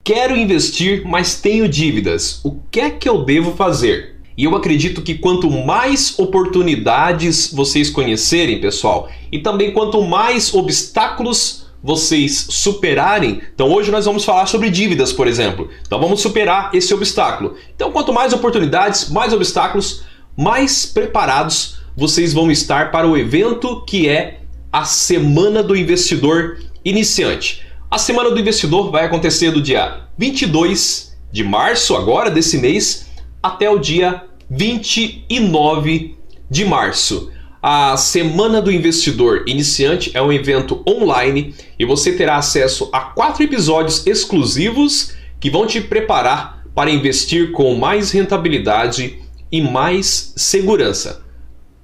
Quero investir, mas tenho dívidas. O que é que eu devo fazer? E eu acredito que quanto mais oportunidades vocês conhecerem, pessoal, e também quanto mais obstáculos vocês superarem. Então hoje nós vamos falar sobre dívidas, por exemplo. Então vamos superar esse obstáculo. Então quanto mais oportunidades, mais obstáculos, mais preparados vocês vão estar para o evento que é a Semana do Investidor Iniciante. A Semana do Investidor vai acontecer do dia 22 de março, agora desse mês, até o dia 29 de março. A Semana do Investidor Iniciante é um evento online e você terá acesso a 4 episódios exclusivos que vão te preparar para investir com mais rentabilidade e mais segurança.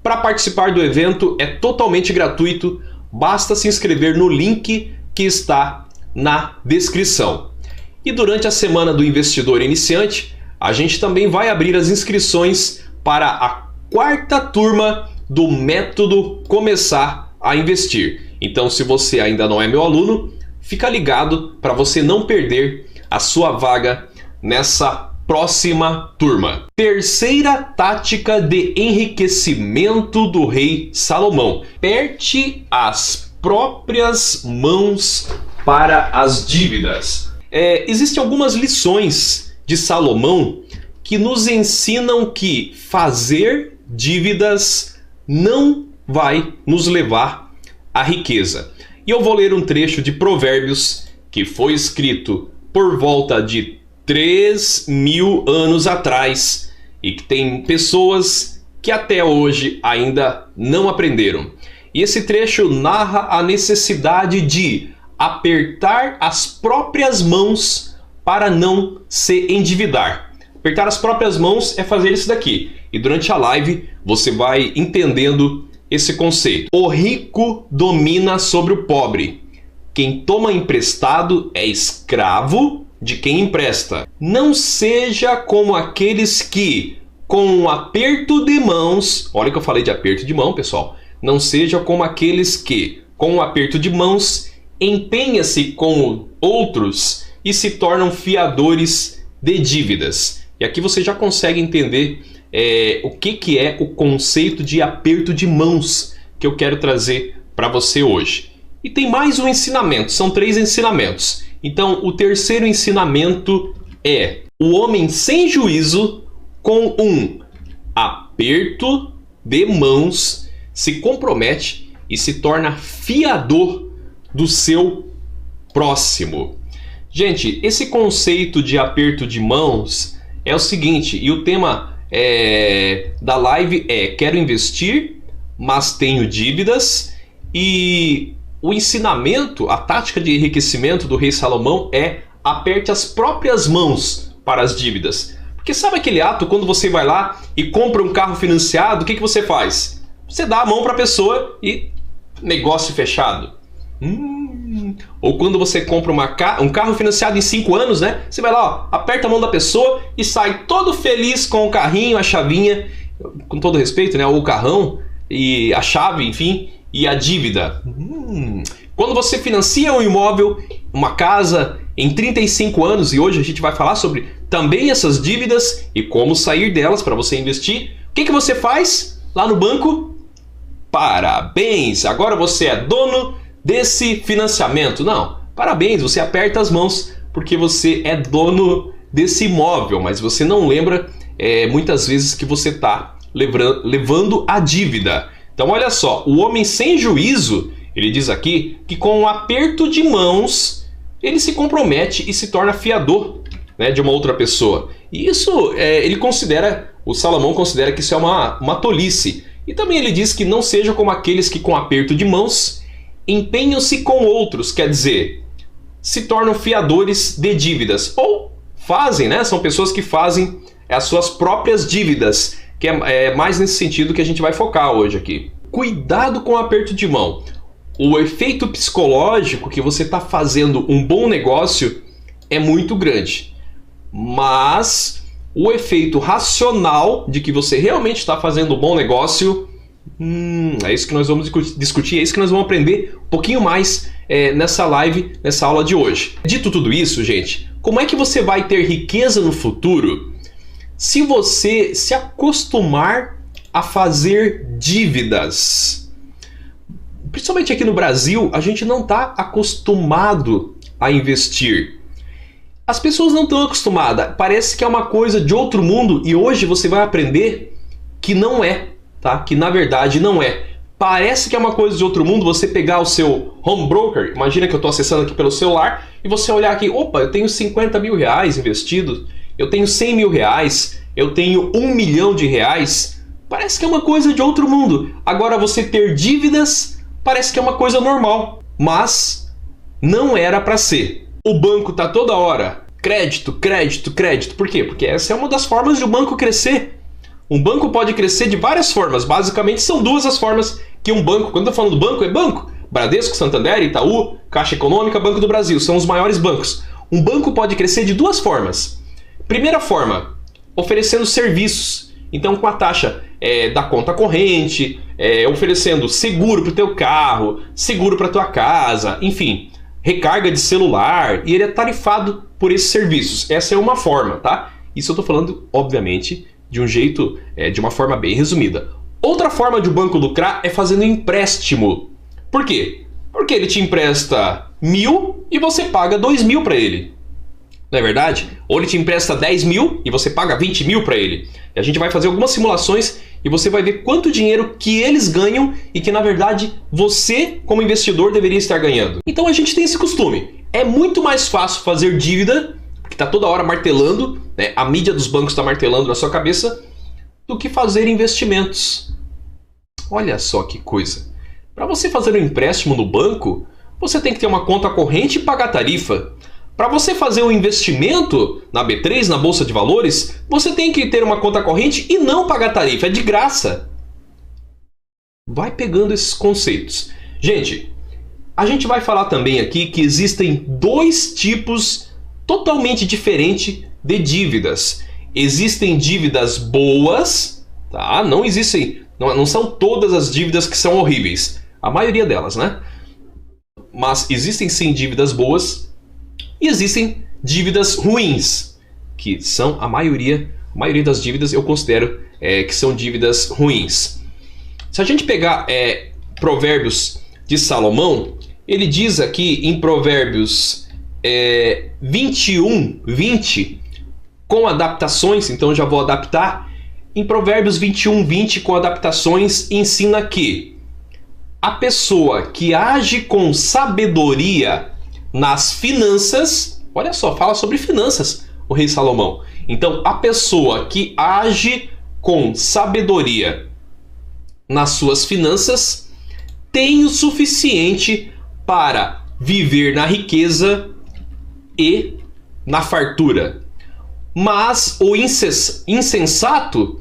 Para participar do evento é totalmente gratuito, basta se inscrever no link que está na descrição. E durante a Semana do Investidor Iniciante, a gente também vai abrir as inscrições para a 4ª turma do método Começar a Investir. Então, se você ainda não é meu aluno, fica ligado para você não perder a sua vaga nessa próxima turma. Terceira tática de enriquecimento do rei Salomão: aperte as próprias mãos para as dívidas. Existem algumas lições de Salomão que nos ensinam que fazer dívidas não vai nos levar à riqueza. E eu vou ler um trecho de Provérbios que foi escrito por volta de 3.000 anos atrás e que tem pessoas que até hoje ainda não aprenderam. E esse trecho narra a necessidade de apertar as próprias mãos para não se endividar. Apertar as próprias mãos é fazer isso daqui. E durante a live você vai entendendo esse conceito. O rico domina sobre o pobre. Quem toma emprestado é escravo de quem empresta. Não seja como aqueles que, com um aperto de mãos... Olha que eu falei de aperto de mão, pessoal. Não seja como aqueles que, com um aperto de mãos, empenha-se com outros e se tornam fiadores de dívidas. E aqui você já consegue entender o que é o conceito de aperto de mãos que eu quero trazer para você hoje. E tem mais um ensinamento, são 3 ensinamentos. Então o terceiro ensinamento é: o homem sem juízo, com um aperto de mãos, se compromete e se torna fiador do seu próximo. Gente, esse conceito de aperto de mãos é o seguinte, e o tema da live é: quero investir, mas tenho dívidas. E o ensinamento, a tática de enriquecimento do rei Salomão é: aperte as próprias mãos para as dívidas. Porque sabe aquele ato quando você vai lá e compra um carro financiado, o que você faz? Você dá a mão para a pessoa e negócio fechado. Ou quando você compra um carro financiado em 5 anos, né? Você vai lá, ó, aperta a mão da pessoa e sai todo feliz com o carrinho, a chavinha, com todo respeito, né? Ou o carrão e a chave, enfim, e a dívida. Quando você financia um imóvel, uma casa, em 35 anos, e hoje a gente vai falar sobre também essas dívidas e como sair delas para você investir, o que você faz lá no banco? Parabéns! Agora você é dono desse financiamento. Não, parabéns, você aperta as mãos porque você é dono desse imóvel, mas você não lembra muitas vezes que você está levando a dívida. Então olha só, o homem sem juízo, ele diz aqui que com um aperto de mãos ele se compromete e se torna fiador, né, de uma outra pessoa. E isso o Salomão considera que isso é uma tolice. E também ele diz que não seja como aqueles que com aperto de mãos empenham-se com outros, quer dizer, se tornam fiadores de dívidas. Ou fazem, né? São pessoas que fazem as suas próprias dívidas, que é mais nesse sentido que a gente vai focar hoje aqui. Cuidado com o aperto de mão. O efeito psicológico que você está fazendo um bom negócio é muito grande. Mas o efeito racional de que você realmente está fazendo um bom negócio, é isso que nós vamos discutir, é isso que nós vamos aprender um pouquinho mais nessa live, nessa aula de hoje. Dito tudo isso, gente, Como é que você vai ter riqueza no futuro? Se você se acostumar a fazer dívidas. Principalmente aqui no Brasil, a gente não está acostumado a investir. As pessoas não estão acostumadas. Parece que é uma coisa de outro mundo e hoje você vai aprender que não é, tá? Que na verdade não é. Parece que é uma coisa de outro mundo você pegar o seu home broker, imagina que eu estou acessando aqui pelo celular, e você olhar aqui, opa, eu tenho 50 mil reais investidos, eu tenho 100 mil reais, eu tenho 1 milhão de reais. Parece que é uma coisa de outro mundo. Agora você ter dívidas parece que é uma coisa normal, mas não era para ser. O banco tá toda hora, crédito, crédito, crédito. Por quê? Porque essa é uma das formas de um banco crescer. Um banco pode crescer de várias formas. Basicamente são duas as formas que um banco, quando eu tô falando do banco, é banco. Bradesco, Santander, Itaú, Caixa Econômica, Banco do Brasil, são os maiores bancos. Um banco pode crescer de duas formas. Primeira forma, oferecendo serviços. Então com a taxa da conta corrente, oferecendo seguro para o teu carro, seguro para tua casa, enfim, recarga de celular, e ele é tarifado por esses serviços. Essa é uma forma, tá? Isso eu tô falando, obviamente, de um jeito, de uma forma bem resumida. Outra forma de o banco lucrar é fazendo empréstimo. Por quê? Porque ele te empresta 1.000 e você paga 2.000 para ele. Não é verdade? Ou ele te empresta 10.000 e você paga 20.000 para ele. E a gente vai fazer algumas simulações e você vai ver quanto dinheiro que eles ganham e que na verdade você, como investidor, deveria estar ganhando. Então a gente tem esse costume. É muito mais fácil fazer dívida, que está toda hora martelando, né? A mídia dos bancos está martelando na sua cabeça, do que fazer investimentos. Olha só que coisa. Para você fazer um empréstimo no banco, você tem que ter uma conta corrente e pagar tarifa. Para você fazer um investimento na B3, na Bolsa de Valores, você tem que ter uma conta corrente e não pagar tarifa, é de graça. Vai pegando esses conceitos. Gente, a gente vai falar também aqui que existem dois tipos totalmente diferentes de dívidas. Existem dívidas boas, tá? Não são todas as dívidas que são horríveis. A maioria delas, né? Mas existem sim dívidas boas e existem dívidas ruins, que são a maioria das dívidas eu considero que são dívidas ruins. Se a gente pegar Provérbios de Salomão, ele diz aqui em Provérbios 21:20, com adaptações, então eu já vou adaptar. Em Provérbios 21:20, com adaptações, ensina que a pessoa que age com sabedoria nas finanças, olha só, fala sobre finanças o rei Salomão. Então, a pessoa que age com sabedoria nas suas finanças tem o suficiente para viver na riqueza e na fartura. Mas o insensato,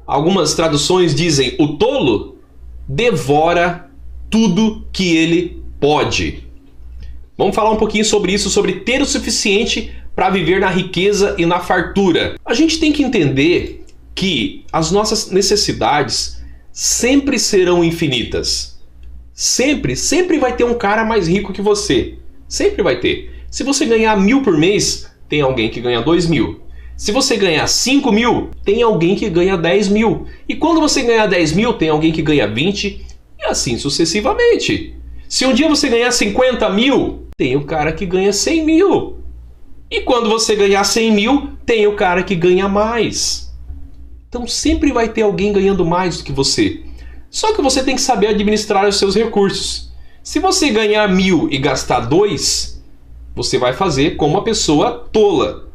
algumas traduções dizem o tolo, devora tudo que ele pode. Vamos falar um pouquinho sobre isso, sobre ter o suficiente para viver na riqueza e na fartura. A gente tem que entender que as nossas necessidades sempre serão infinitas. Sempre vai ter um cara mais rico que você. Sempre vai ter. Se você ganhar 1.000 por mês, tem alguém que ganha 2.000. Se você ganhar 5.000, tem alguém que ganha 10.000. E quando você ganhar 10.000, tem alguém que ganha 20, e assim sucessivamente. Se um dia você ganhar 50.000, tem o cara que ganha 100.000. E quando você ganhar 100.000, tem o cara que ganha mais. Então sempre vai ter alguém ganhando mais do que você. Só que você tem que saber administrar os seus recursos. Se você ganhar 1.000 e gastar 2, você vai fazer como uma pessoa tola.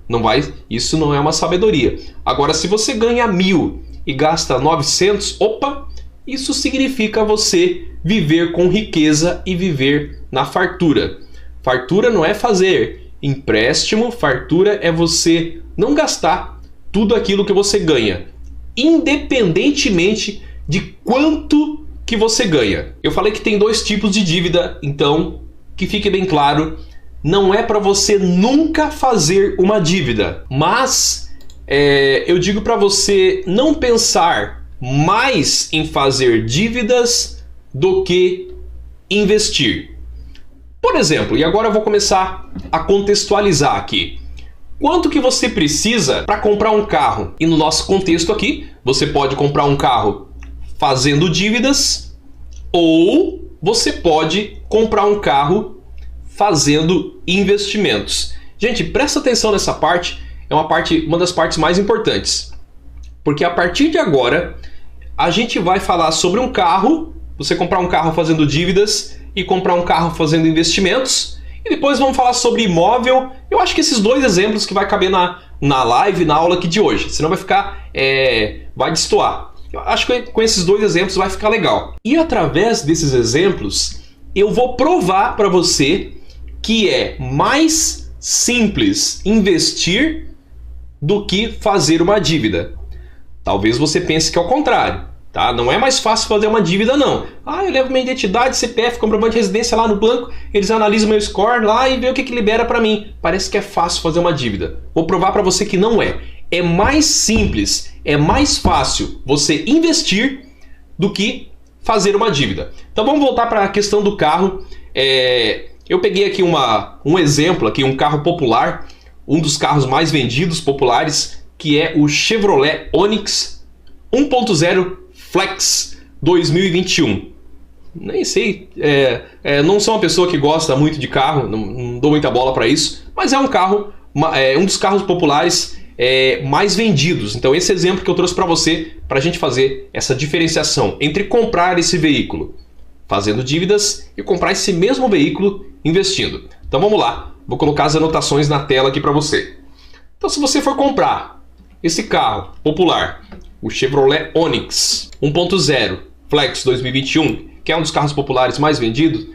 Isso não é uma sabedoria. Agora, se você ganha 1.000 e gasta 900, opa, isso significa você viver com riqueza e viver na fartura. Fartura não é fazer empréstimo, fartura é você não gastar tudo aquilo que você ganha, independentemente de quanto que você ganha. Eu falei que tem dois tipos de dívida, então que fique bem claro. Não é para você nunca fazer uma dívida, mas eu digo para você não pensar mais em fazer dívidas do que investir. Por exemplo, e agora eu vou começar a contextualizar aqui. quanto que você precisa para comprar um carro. E no nosso contexto aqui, você pode comprar um carro fazendo dívidas ou você pode comprar um carro fazendo investimentos. Gente, presta atenção nessa parte, é uma das partes mais importantes. Porque a partir de agora, a gente vai falar sobre um carro, você comprar um carro fazendo dívidas e comprar um carro fazendo investimentos. E depois vamos falar sobre imóvel. Eu acho que esses dois exemplos que vai caber na live, na aula aqui de hoje. Senão vai ficar, vai destoar. Eu acho que com esses dois exemplos vai ficar legal. E através desses exemplos, eu vou provar para você que é mais simples investir do que fazer uma dívida. Talvez você pense que é o contrário. Tá? Não é mais fácil fazer uma dívida, não. Eu levo minha identidade, CPF, comprovante de residência lá no banco, eles analisam meu score lá e vê o que libera para mim. Parece que é fácil fazer uma dívida. Vou provar para você que não é. É mais simples, é mais fácil você investir do que fazer uma dívida. Então vamos voltar para a questão do carro. Eu peguei aqui um exemplo, aqui, um carro popular, um dos carros mais vendidos populares, que é o Chevrolet Onix 1.0 Flex 2021. Nem sei, não sou uma pessoa que gosta muito de carro, não dou muita bola para isso, mas é um carro, um dos carros populares mais vendidos. Então esse exemplo que eu trouxe para você, para a gente fazer essa diferenciação entre comprar esse veículo fazendo dívidas e comprar esse mesmo veículo investindo. Então vamos lá, vou colocar as anotações na tela aqui para você. Então se você for comprar esse carro popular, o Chevrolet Onix 1.0 Flex 2021, que é um dos carros populares mais vendidos,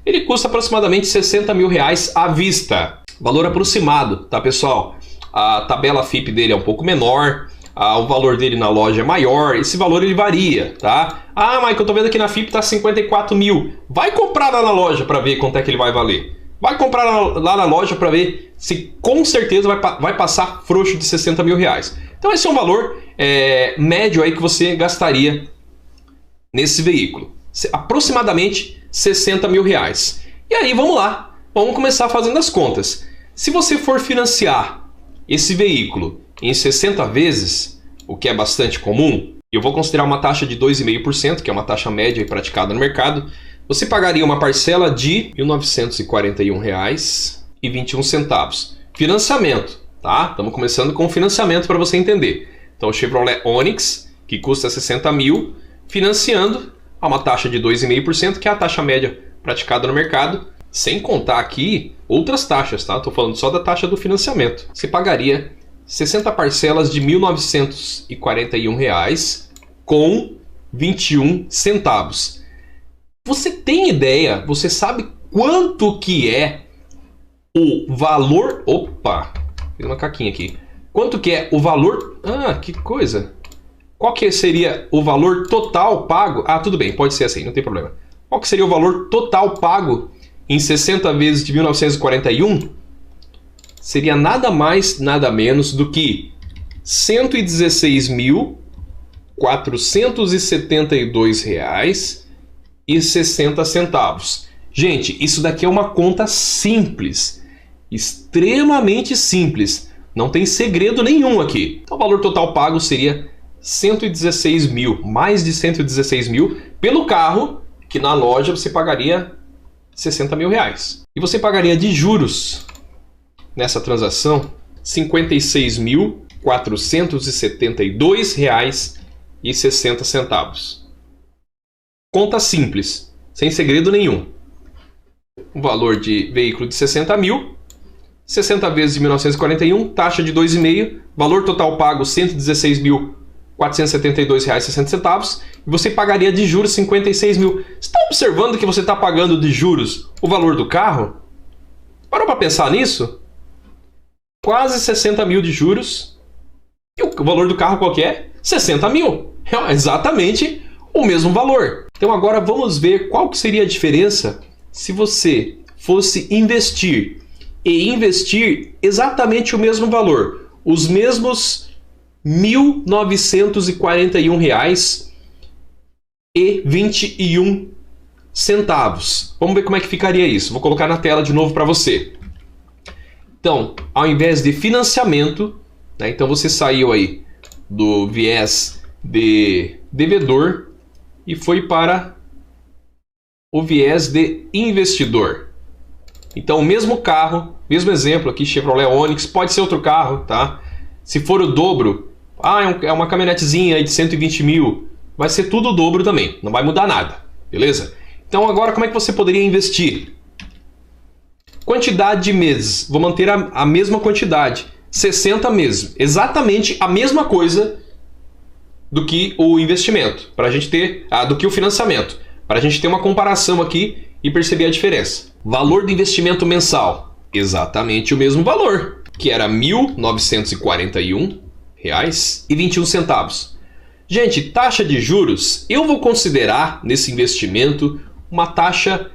ele custa aproximadamente R$60 mil à vista. Valor aproximado, tá, pessoal? A tabela FIP dele é um pouco menor, o valor dele na loja é maior, esse valor ele varia, tá? Mas que eu tô vendo aqui na FIP tá 54 mil. Vai comprar lá na loja para ver quanto é que ele vai valer. Vai comprar lá na loja para ver se com certeza vai passar frouxo de R$60 mil. Então esse é um valor médio aí que você gastaria nesse veículo. Aproximadamente R$60 mil. E aí vamos lá, vamos começar fazendo as contas. Se você for financiar esse veículo em 60 vezes, o que é bastante comum, eu vou considerar uma taxa de 2,5%, que é uma taxa média praticada no mercado, você pagaria uma parcela de R$ 1.941,21. Financiamento, tá? Estamos começando com financiamento para você entender. Então o Chevrolet Onix, que custa 60 mil, financiando a uma taxa de 2,5%, que é a taxa média praticada no mercado, sem contar aqui outras taxas, tá? Estou falando só da taxa do financiamento. Você pagaria 60 parcelas de R$ 1.941,21. Você tem ideia, você sabe quanto que é o valor... Opa, fiz uma caquinha aqui. Quanto que é o valor... que coisa. Qual que seria o valor total pago? Tudo bem, pode ser assim, não tem problema. Qual que seria o valor total pago em 60 vezes de 1.941? Seria nada mais, nada menos do que R$ 116.472,60. Gente, isso daqui é uma conta simples, extremamente simples, não tem segredo nenhum aqui. Então o valor total pago seria 116 mil, mais de 116 mil, pelo carro que na loja você pagaria R$60 mil. E você pagaria de juros nessa transação R$ 56.472,60. Conta simples, sem segredo nenhum. O valor de veículo de 60 mil, 60 vezes de 1941, taxa de 2,5, valor total pago R$ 116.472,60, e você pagaria de juros 56 mil. Você está observando que você está pagando de juros o valor do carro? Parou para pensar nisso? Quase 60 mil de juros. E o valor do carro qual que é? 60 mil. É exatamente o mesmo valor. Então agora vamos ver qual que seria a diferença se você fosse investir e investir exatamente o mesmo valor, os mesmos R$ 1.941,21. Vamos ver como é que ficaria isso. Vou colocar na tela de novo para você. Então, ao invés de financiamento, né, então você saiu aí do viés de devedor e foi para o viés de investidor. Então, o mesmo carro, mesmo exemplo aqui, Chevrolet Onix, pode ser outro carro, tá? Se for o dobro, é uma caminhonetezinha aí de 120 mil, vai ser tudo o dobro também, não vai mudar nada, beleza? Então agora como é que você poderia investir? Quantidade de meses, vou manter a mesma quantidade, 60 meses, exatamente a mesma coisa do que o investimento, para a gente ter, do que o financiamento, para a gente ter uma comparação aqui e perceber a diferença. Valor do investimento mensal, exatamente o mesmo valor, que era R$ 1.941,21. Gente, taxa de juros, eu vou considerar nesse investimento uma taxa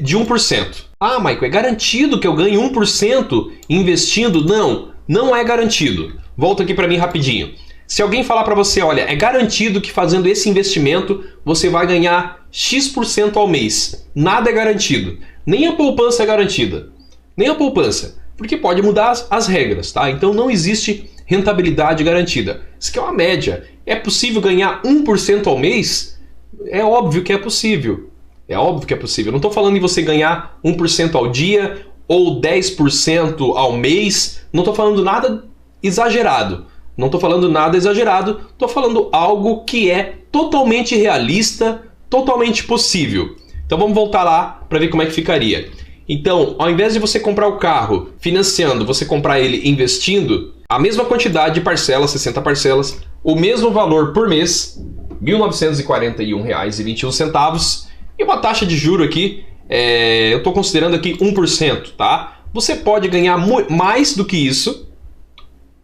de 1%. Ah, Michael, é garantido que eu ganhe 1% investindo? Não, não é garantido. Volta aqui para mim rapidinho. Se alguém falar para você, olha, é garantido que fazendo esse investimento você vai ganhar X% ao mês. Nada é garantido. Nem a poupança é garantida. Nem a poupança. Porque pode mudar as regras, tá? Então não existe rentabilidade garantida. Isso aqui é uma média. É possível ganhar 1% ao mês? É óbvio que é possível. É óbvio que é possível. Eu não estou falando em você ganhar 1% ao dia ou 10% ao mês. Não estou falando nada exagerado. Não estou falando nada exagerado. Estou falando algo que é totalmente realista, totalmente possível. Então vamos voltar lá para ver como é que ficaria. Então, ao invés de você comprar o carro financiando, você comprar ele investindo, a mesma quantidade de parcelas, 60 parcelas, o mesmo valor por mês, R$ 1.941,21, e uma taxa de juro aqui, eu estou considerando aqui 1%, tá? Você pode ganhar mais do que isso,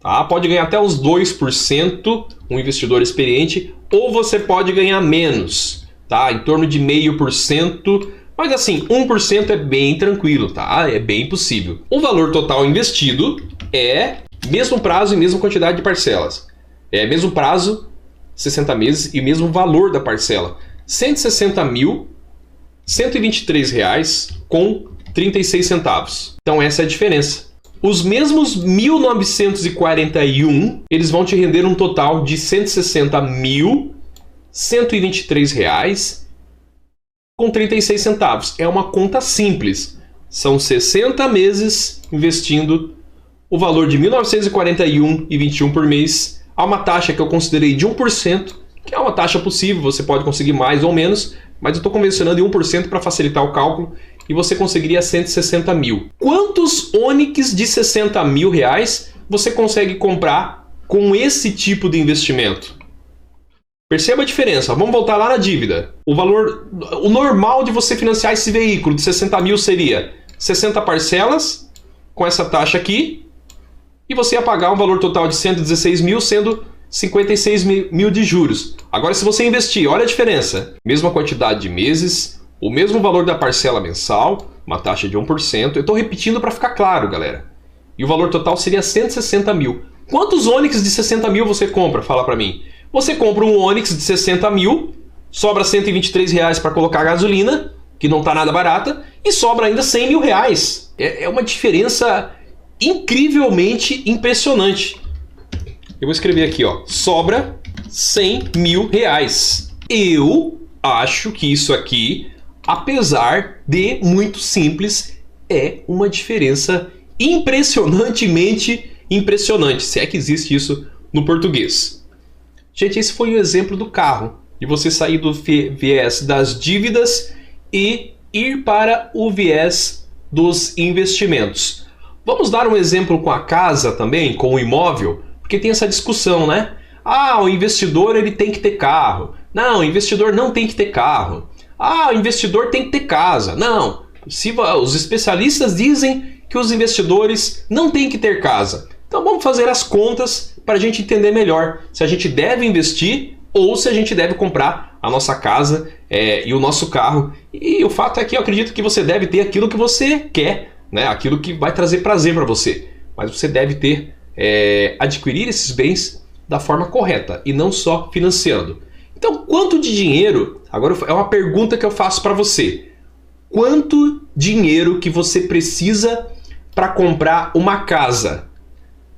tá? Pode ganhar até uns 2%, um investidor experiente, ou você pode ganhar menos, tá? Em torno de 0,5%, mas assim, 1% é bem tranquilo, tá? É bem possível. O valor total investido é mesmo prazo e mesma quantidade de parcelas. É mesmo prazo, 60 meses, e mesmo valor da parcela. R$ 160.123,36. Então essa é a diferença. Os mesmos 1.941, eles vão te render um total de R$ 160.123,36. É uma conta simples. São 60 meses investindo o valor de R$ 1.941,21 por mês a uma taxa que eu considerei de 1%, que é uma taxa possível, você pode conseguir mais ou menos, mas eu estou convencionando em 1% para facilitar o cálculo, e você conseguiria 160 mil. Quantos Onix de 60 mil reais você consegue comprar com esse tipo de investimento? Perceba a diferença. Vamos voltar lá na dívida. O normal de você financiar esse veículo de 60 mil seria 60 parcelas com essa taxa aqui, e você ia pagar um valor total de 116 mil, sendo 56 mil de juros. Agora, se você investir, olha a diferença. Mesma quantidade de meses, o mesmo valor da parcela mensal, uma taxa de 1%. Eu estou repetindo para ficar claro, galera. E o valor total seria 160 mil. Quantos Onix de 60 mil você compra? Fala para mim. Você compra um Onix de 60 mil, sobra R$ 123 reais para colocar gasolina, que não está nada barata, e sobra ainda 100 mil reais. É uma diferença incrivelmente impressionante. Eu vou escrever aqui, ó, sobra 100 mil reais. Eu acho que isso aqui, apesar de muito simples, é uma diferença impressionantemente impressionante, se é que existe isso no português. Gente, esse foi o exemplo do carro, de você sair do viés das dívidas e ir para o viés dos investimentos. Vamos dar um exemplo com a casa também, com o imóvel, porque tem essa discussão, né? Ah, o investidor ele tem que ter carro. Não, o investidor não tem que ter carro. Ah, o investidor tem que ter casa. Não, os especialistas dizem que os investidores não têm que ter casa. Então vamos fazer as contas para a gente entender melhor se a gente deve investir ou se a gente deve comprar a nossa casa e o nosso carro. E o fato é que eu acredito que você deve ter aquilo que você quer, né? Aquilo que vai trazer prazer para você. Mas você deve ter, adquirir esses bens da forma correta e não só financiando. Então, quanto de dinheiro, agora é uma pergunta que eu faço para você. Quanto dinheiro que você precisa para comprar uma casa?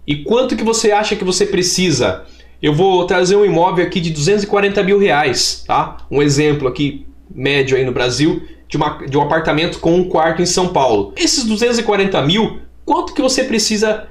E quanto que você acha que você precisa? Eu vou trazer um imóvel aqui de 240 mil reais, tá? Um exemplo aqui, médio aí no Brasil, de um apartamento com um quarto em São Paulo. Esses 240 mil, quanto que você precisa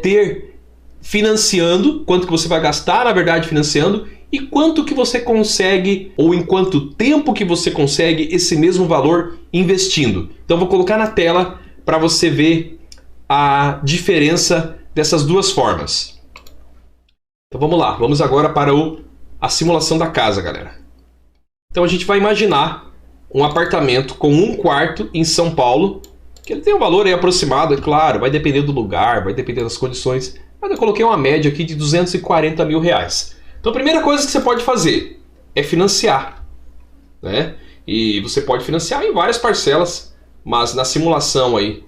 ter financiando, quanto que você vai gastar, na verdade, financiando, e quanto que você consegue, ou em quanto tempo que você consegue esse mesmo valor investindo. Então, vou colocar na tela para você ver a diferença dessas duas formas. Então, vamos lá. Vamos agora para a simulação da casa, galera. Então, a gente vai imaginar um apartamento com um quarto em São Paulo, que ele tem um valor aí aproximado, é claro, vai depender do lugar, vai depender das condições, mas eu coloquei uma média aqui de 240 mil reais. Então a primeira coisa que você pode fazer é financiar, né? E você pode financiar em várias parcelas, mas na simulação aí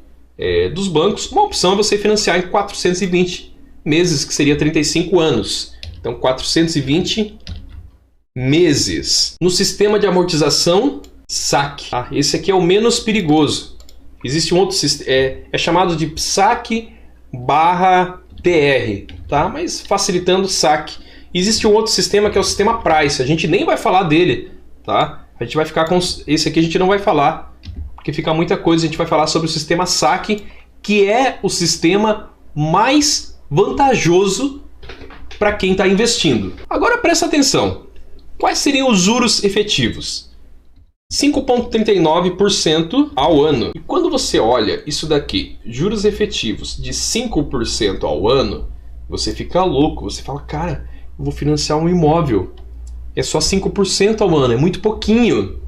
dos bancos, uma opção é você financiar em 420 meses, que seria 35 anos. Então 420 meses. No sistema de amortização, saque. Esse aqui é o menos perigoso. Existe um outro sistema, é chamado de saque /TR, tá? Mas facilitando saque. Existe um outro sistema que é o sistema Price. A gente nem vai falar dele, tá? A gente vai ficar com esse aqui, a gente não vai falar, porque fica muita coisa. A gente vai falar sobre o sistema saque, que é o sistema mais vantajoso para quem está investindo. Agora presta atenção. Quais seriam os juros efetivos? 5,39% ao ano. E quando você olha isso daqui, juros efetivos de 5% ao ano, você fica louco. Você fala, cara, eu vou financiar um imóvel. É só 5% ao ano, é muito pouquinho.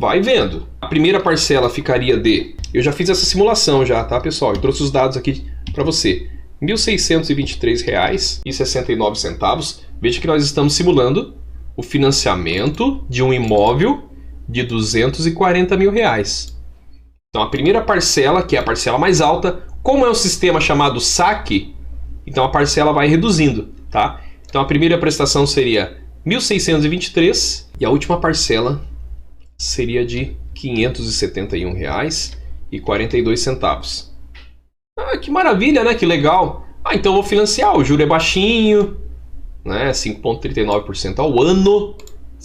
Vai vendo. A primeira parcela ficaria de... Eu já fiz essa simulação já, tá, pessoal? Eu trouxe os dados aqui para você. R$ 1.623,69. Veja que nós estamos simulando o financiamento de um imóvel de 240 mil reais. Então a primeira parcela, que é a parcela mais alta, como é um sistema chamado saque, então a parcela vai reduzindo, tá? Então a primeira prestação seria 1.623 e a última parcela seria de R$ 571,42. Que maravilha, né? Que legal. Então eu vou financiar, o juro é baixinho, né? 5,39% ao ano.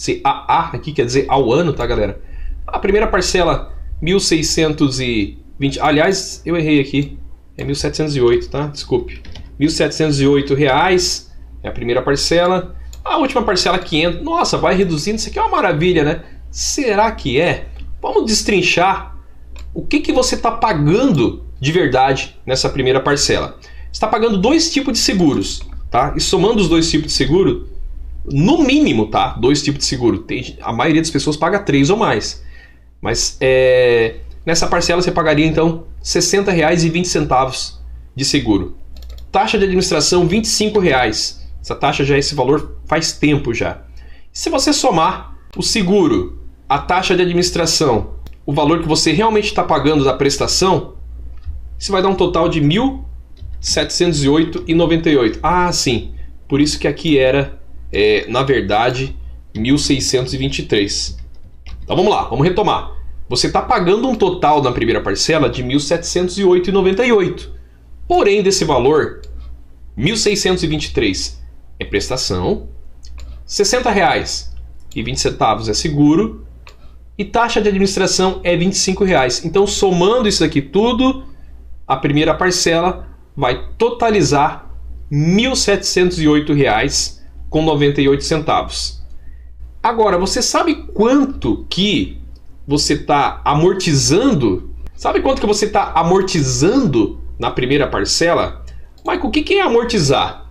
CAA aqui quer dizer ao ano, tá, galera? A primeira parcela, 1.620. Aliás, eu errei aqui. É 1.708, tá? Desculpe. R$ 1.708 é a primeira parcela. A última parcela, 500. Nossa, vai reduzindo. Isso aqui é uma maravilha, né? Será que é? Vamos destrinchar o que você está pagando de verdade nessa primeira parcela. Você está pagando dois tipos de seguros, tá? E somando os dois tipos de seguro, no mínimo, tá? Dois tipos de seguro. A maioria das pessoas paga 3 ou mais. Mas nessa parcela você pagaria então R$ 60,20 de seguro. Taxa de administração R$ 25. Essa taxa já é esse valor faz tempo já. Se você somar o seguro, a taxa de administração, o valor que você realmente está pagando da prestação, isso vai dar um total de R$ 1.708,98. Ah, sim. Por isso que aqui era, na verdade, 1.623. Então vamos lá, vamos retomar. Você está pagando um total na primeira parcela de R$ 1.708,98. Porém, desse valor, R$ 1.623 é prestação, R$ 60,20 é seguro e taxa de administração é R$ 25. Então, somando isso aqui tudo, a primeira parcela vai totalizar R$ 1.708,98. Agora, você sabe quanto que você está amortizando? Sabe quanto que você está amortizando na primeira parcela? Michael, o que é amortizar?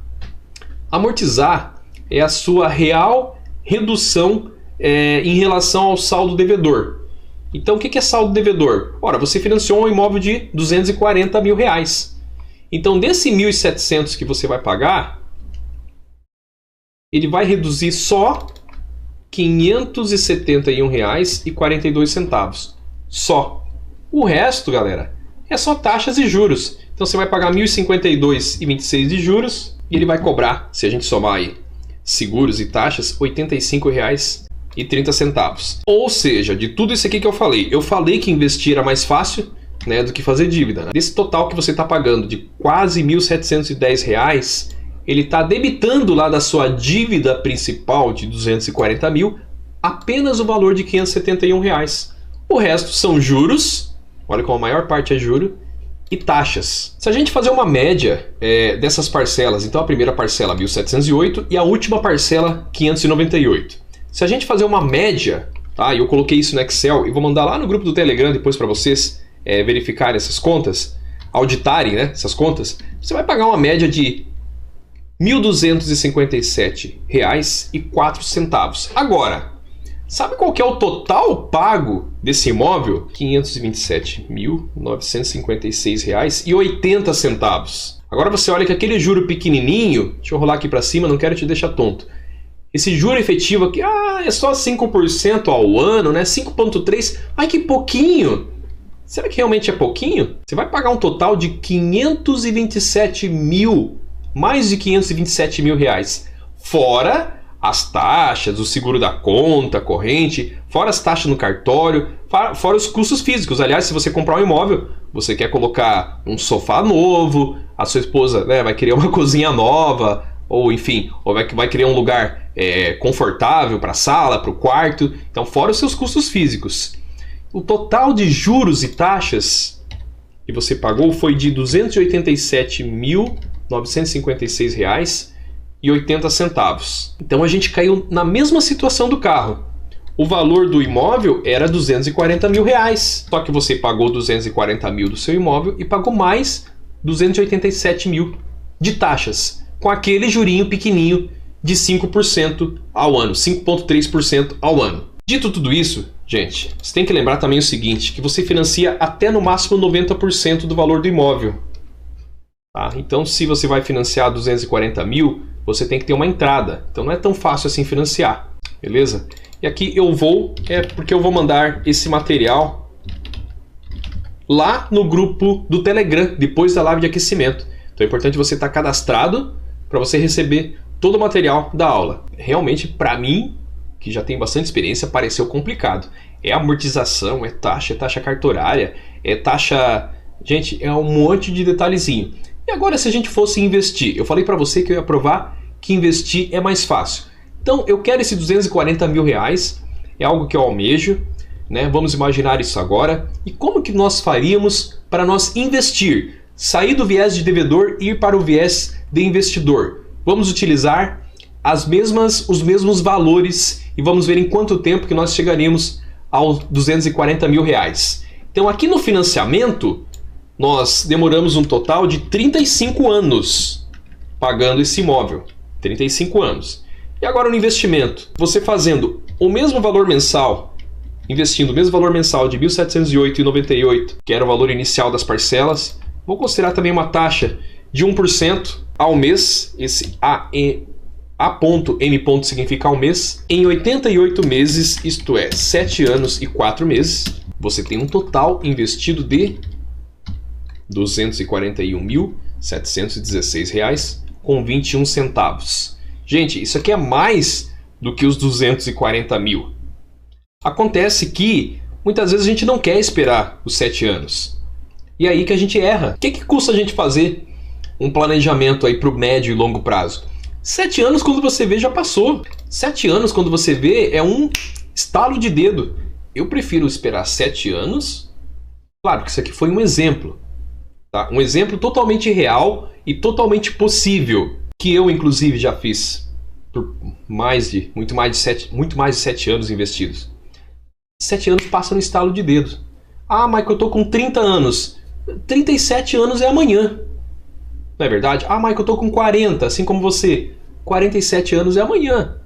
Amortizar é a sua real redução em relação ao saldo devedor. Então, o que é saldo devedor? Ora, você financiou um imóvel de R$ 240 mil. Então, desse 1.700 que você vai pagar, ele vai reduzir só R$ 571,42. Só. O resto, galera, é só taxas e juros. Então você vai pagar R$ 1.052,26 de juros e ele vai cobrar, se a gente somar aí seguros e taxas, R$ 85,30. Ou seja, de tudo isso aqui que eu falei que investir era mais fácil, né, do que fazer dívida. Né? Desse total que você está pagando de quase R$ 1.710, ele está debitando lá da sua dívida principal de 240 mil apenas o valor de R$ 571. O resto são juros, olha como a maior parte é juro, e taxas. Se a gente fazer uma média dessas parcelas, então a primeira parcela 1.708 e a última parcela 598. Se a gente fazer uma média, tá? Eu coloquei isso no Excel e vou mandar lá no grupo do Telegram depois para vocês verificarem essas contas, auditarem, né, essas contas, você vai pagar uma média de R$ 1.257,04. Agora, sabe qual que é o total pago desse imóvel? R$ 527.956,80. Agora você olha que aquele juro pequenininho, deixa eu rolar aqui para cima, não quero te deixar tonto. Esse juro efetivo aqui, é só 5% ao ano, né? 5,3%. Ai, que pouquinho! Será que realmente é pouquinho? Você vai pagar um total de 527 mil, mais de 527 mil reais. Fora as taxas, o seguro da conta corrente, fora as taxas no cartório, fora os custos físicos. Aliás, se você comprar um imóvel, você quer colocar um sofá novo, a sua esposa, né, vai querer uma cozinha nova, ou enfim, ou vai querer um lugar confortável para a sala, para o quarto. Então, fora os seus custos físicos. O total de juros e taxas que você pagou foi de R$ 287.956,80. Então a gente caiu na mesma situação do carro. O valor do imóvel era R$ 240 mil. Só que você pagou 240 mil do seu imóvel e pagou mais 287 mil de taxas, com aquele jurinho pequenininho de 5% ao ano, 5,3% ao ano. Dito tudo isso, gente, você tem que lembrar também o seguinte, que você financia até no máximo 90% do valor do imóvel. Tá? Então, se você vai financiar 240 mil, você tem que ter uma entrada. Então, não é tão fácil assim financiar, beleza? E aqui porque eu vou mandar esse material lá no grupo do Telegram, depois da live de aquecimento. Então, é importante você estar cadastrado para você receber todo o material da aula. Realmente, para mim, que já tem bastante experiência, pareceu complicado. É amortização, é taxa cartorária, é taxa... Gente, é um monte de detalhezinho. E agora, se a gente fosse investir? Eu falei para você que eu ia provar que investir é mais fácil. Então, eu quero esse 240 mil reais, é algo que eu almejo, né? Vamos imaginar isso agora. E como que nós faríamos para nós investir? Sair do viés de devedor e ir para o viés de investidor. Vamos utilizar os mesmos valores e vamos ver em quanto tempo que nós chegaremos aos 240 mil reais. Então aqui no financiamento nós demoramos um total de 35 anos pagando esse imóvel, 35 anos. E agora no investimento, você fazendo o mesmo valor mensal, investindo o mesmo valor mensal de R$ 1.708,98, que era o valor inicial das parcelas, vou considerar também uma taxa de 1% ao mês, esse A.M. significa ao mês, em 88 meses, isto é, 7 anos e 4 meses, você tem um total investido de R$ 241.716,21. Gente, isso aqui é mais do que os 240 mil. Acontece que muitas vezes a gente não quer esperar os 7 anos. E aí que a gente erra. O que custa a gente fazer um planejamento aí para o médio e longo prazo? 7 anos, quando você vê, já passou. 7 anos, quando você vê, é um estalo de dedo. Eu prefiro esperar 7 anos. Claro que isso aqui foi um exemplo. Tá? Um exemplo totalmente real e totalmente possível. Que eu, inclusive, já fiz por muito mais de 7 anos investidos. 7 anos passa no estalo de dedo. Ah, Michael, eu tô com 30 anos. 37 anos é amanhã. Não é verdade? Ah, Michael, eu tô com 40, assim como você. 47 anos é amanhã.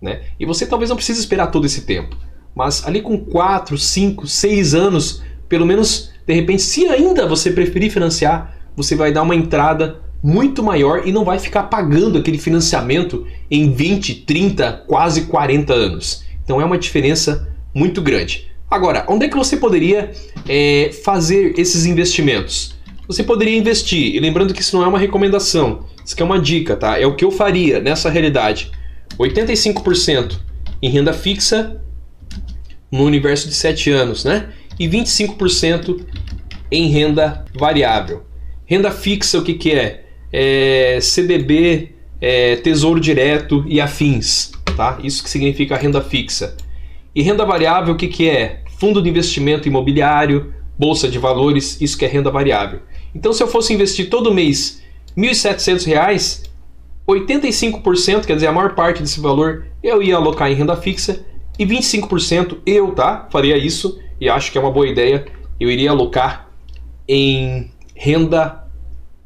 Né? E você talvez não precise esperar todo esse tempo. Mas ali com 4, 5, 6 anos, pelo menos, de repente, se ainda você preferir financiar, você vai dar uma entrada muito maior e não vai ficar pagando aquele financiamento em 20, 30, quase 40 anos. Então é uma diferença muito grande. Agora, onde é que você poderia fazer esses investimentos? Você poderia investir, e lembrando que isso não é uma recomendação, isso aqui é uma dica, tá? É o que eu faria nessa realidade. 85% em renda fixa no universo de 7 anos, né? E 25% em renda variável. Renda fixa, o que que é? CDB, Tesouro Direto e afins, tá? Isso que significa renda fixa. E renda variável, o que que é? Fundo de investimento imobiliário, bolsa de valores, isso que é renda variável. Então, se eu fosse investir todo mês R$ 1.700, 85%, quer dizer, a maior parte desse valor, eu ia alocar em renda fixa e 25% eu, tá? Faria isso e acho que é uma boa ideia. Eu iria alocar em renda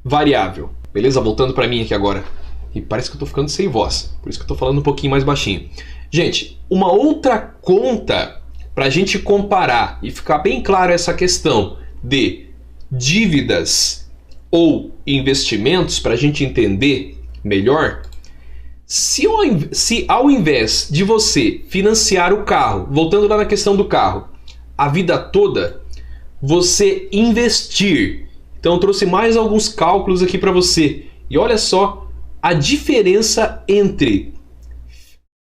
variável. Beleza? Voltando para mim aqui agora. E parece que eu tô ficando sem voz, por isso que eu tô falando um pouquinho mais baixinho. Gente, uma outra conta para a gente comparar e ficar bem claro essa questão de dívidas ou investimentos, para a gente entender melhor, se ao invés de você financiar o carro, voltando lá na questão do carro, a vida toda, você investir. Então eu trouxe mais alguns cálculos aqui para você. E olha só a diferença entre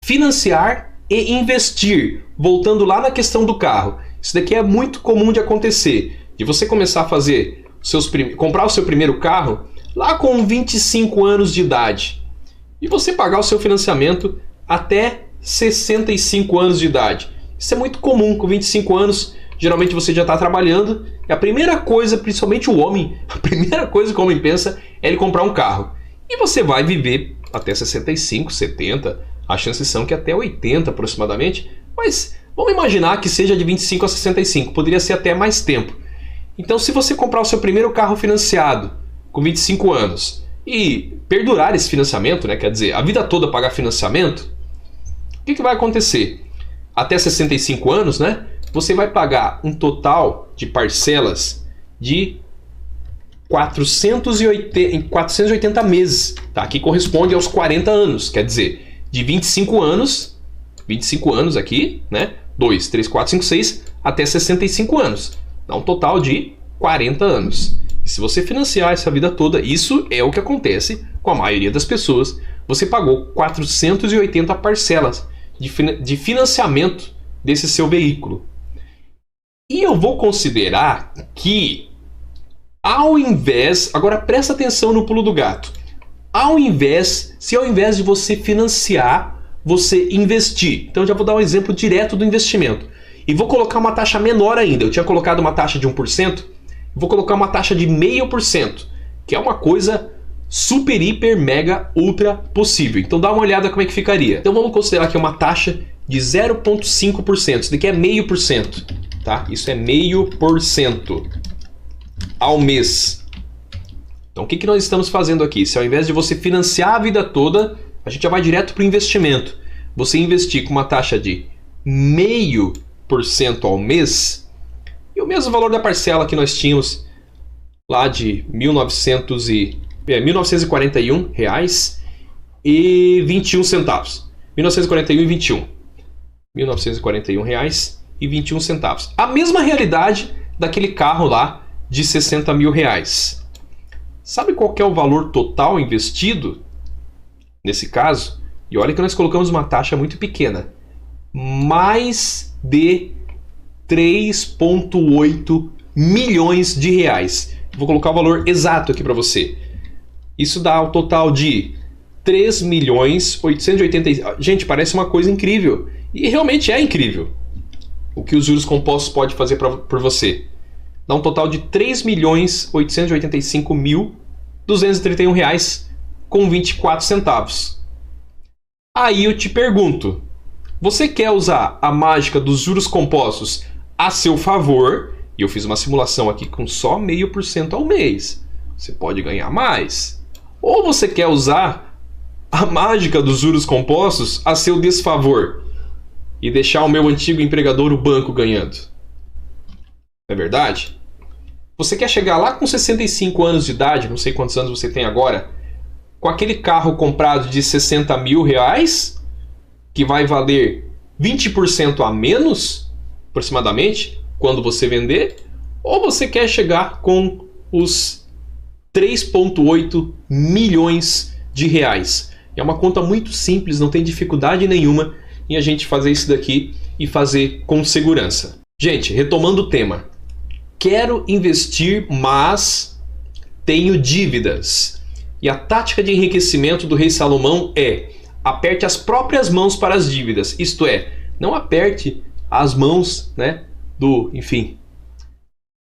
financiar e investir. Voltando lá na questão do carro. Isso daqui é muito comum de acontecer. De você começar a fazer comprar o seu primeiro carro lá com 25 anos de idade. E você pagar o seu financiamento até 65 anos de idade. Isso é muito comum. Com 25 anos, geralmente você já está trabalhando. E a primeira coisa, principalmente o homem, a primeira coisa que o homem pensa é ele comprar um carro. E você vai viver até 65, 70. As chances são que até 80 aproximadamente. Mas vamos imaginar que seja de 25 a 65. Poderia ser até mais tempo. Então, se você comprar o seu primeiro carro financiado com 25 anos e perdurar esse financiamento, né, quer dizer, a vida toda pagar financiamento, o que vai acontecer? Até 65 anos, né, você vai pagar um total de parcelas de 480 meses, tá? Que corresponde aos 40 anos, quer dizer, de 25 anos aqui, né, 2, 3, 4, 5, 6, até 65 anos. Dá um total de 40 anos. E se você financiar essa vida toda, isso é o que acontece com a maioria das pessoas. Você pagou 480 parcelas de financiamento desse seu veículo. E eu vou considerar que, ao invés... Agora presta atenção no pulo do gato. Se ao invés de você financiar, você investir. Então eu já vou dar um exemplo direto do investimento. E vou colocar uma taxa menor ainda. Eu tinha colocado uma taxa de 1%. Vou colocar uma taxa de 0,5%. Que é uma coisa super, hiper, mega, ultra possível. Então dá uma olhada como é que ficaria. Então vamos considerar que é uma taxa de 0,5%. Isso daqui é 0,5%. Tá? Isso é 0,5% ao mês. Então o que nós estamos fazendo aqui? Se ao invés de você financiar a vida toda, a gente já vai direto para o investimento. Você investir com uma taxa de 0,5% ao mês, e o mesmo valor da parcela que nós tínhamos lá de R$ 1.941 e 21 centavos. 1941 e 21. R$ 1.941 e 21 centavos. A mesma realidade daquele carro lá de R$ 60 mil. Sabe qual que é o valor total investido nesse caso? E olha que nós colocamos uma taxa muito pequena. Mais de 3,8 milhões de reais. Vou colocar o valor exato aqui para você. Isso dá um total de 3.880. Gente, parece uma coisa incrível. E realmente é incrível o que os juros compostos podem fazer por você. Dá um total de R$ 3.885.231 com 24 centavos. Aí eu te pergunto, você quer usar a mágica dos juros compostos a seu favor? E eu fiz uma simulação aqui com só 0,5% ao mês. Você pode ganhar mais. Ou você quer usar a mágica dos juros compostos a seu desfavor e deixar o meu antigo empregador, o banco, ganhando? Não é verdade? Você quer chegar lá com 65 anos de idade, não sei quantos anos você tem agora, com aquele carro comprado de R$ 60 mil, que vai valer 20% a menos, aproximadamente, quando você vender? Ou você quer chegar com os 3,8 milhões de reais? É uma conta muito simples, não tem dificuldade nenhuma em a gente fazer isso daqui e fazer com segurança. Gente, retomando o tema. quero investir, mas tenho dívidas. E a tática de enriquecimento do rei Salomão é: aperte as próprias mãos para as dívidas. Isto é, não aperte as mãos, né, do, enfim,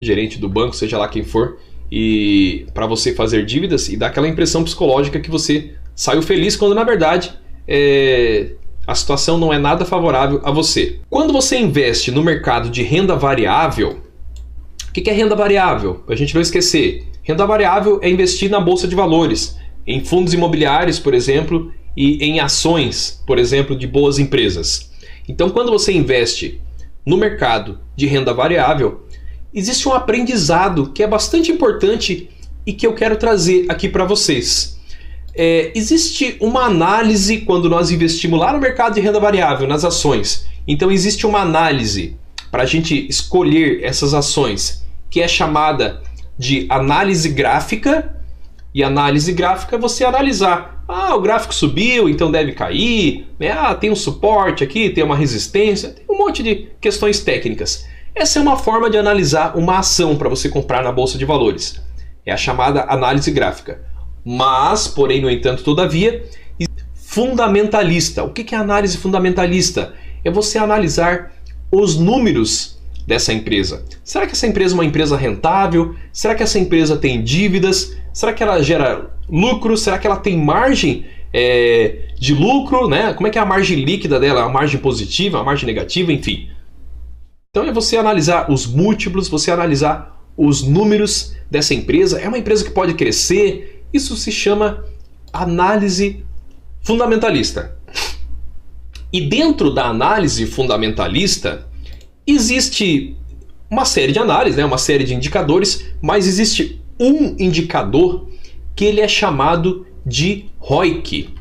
gerente do banco, seja lá quem for, e para você fazer dívidas e dar aquela impressão psicológica que você saiu feliz, quando na verdade a situação não é nada favorável a você. Quando você investe no mercado de renda variável, o que é renda variável? Para a gente não esquecer, renda variável é investir na bolsa de valores, em fundos imobiliários, por exemplo, e em ações, por exemplo, de boas empresas. Então, quando você investe no mercado de renda variável, existe um aprendizado que é bastante importante e que eu quero trazer aqui para vocês. Existe uma análise quando nós investimos lá no mercado de renda variável, nas ações. Então existe uma análise para a gente escolher essas ações, que é chamada de análise gráfica. E análise gráfica é você analisar: o gráfico subiu, então deve cair, né? Tem um suporte aqui, tem uma resistência, tem um monte de questões técnicas. Essa é uma forma de analisar uma ação para você comprar na bolsa de valores. É a chamada análise gráfica. Mas, porém, no entanto, todavia, fundamentalista. O que é análise fundamentalista? É você analisar os números dessa empresa. Será que essa empresa é uma empresa rentável? Será que essa empresa tem dívidas? Será que ela gera lucro? Será que ela tem margem de lucro, né? Como é que é a margem líquida dela? A margem positiva, a margem negativa, enfim. Então é você analisar os múltiplos, você analisar os números dessa empresa. É uma empresa que pode crescer. Isso se chama análise fundamentalista. E dentro da análise fundamentalista existe uma série de análises, né? Uma série de indicadores, mas existe um indicador que ele é chamado de ROIC.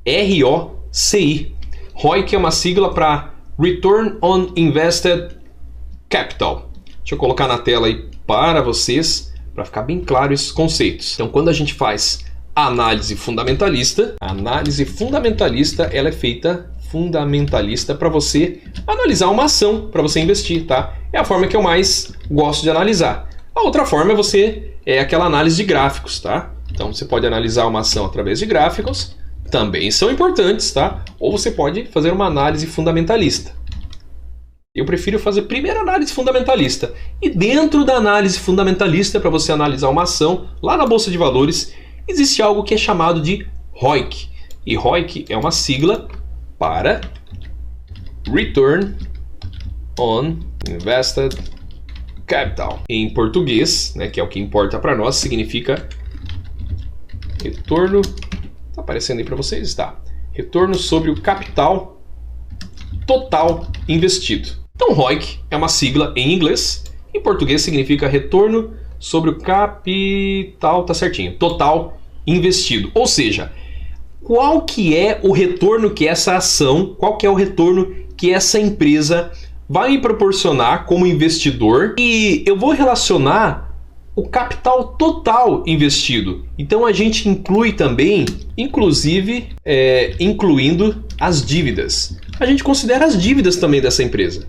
R-O-C-I. ROIC é uma sigla para Return on Invested Capital. Deixa eu colocar na tela aí para vocês, para ficar bem claro esses conceitos. Então, quando a gente faz a análise fundamentalista ela é feita fundamentalista para você analisar uma ação, para você investir, tá? É a forma que eu mais gosto de analisar. A outra forma é aquela análise de gráficos, tá? Então, você pode analisar uma ação através de gráficos, também são importantes, tá? Ou você pode fazer uma análise fundamentalista. Eu prefiro fazer primeiro a análise fundamentalista. E dentro da análise fundamentalista, para você analisar uma ação, lá na Bolsa de Valores, existe algo que é chamado de ROIC. E ROIC é uma sigla para Return on Invested Capital. Em português, né, que é o que importa para nós, significa retorno. Está aparecendo aí para vocês? Tá. Retorno sobre o capital total investido. Então, ROIC é uma sigla em inglês. Em português significa retorno sobre o capital, tá certinho, total investido. Ou seja, qual que é o retorno que essa ação, qual que é o retorno que essa empresa vai me proporcionar como investidor, e eu vou relacionar o capital total investido. Então a gente inclui também, inclusive, incluindo as dívidas. A gente considera as dívidas também dessa empresa.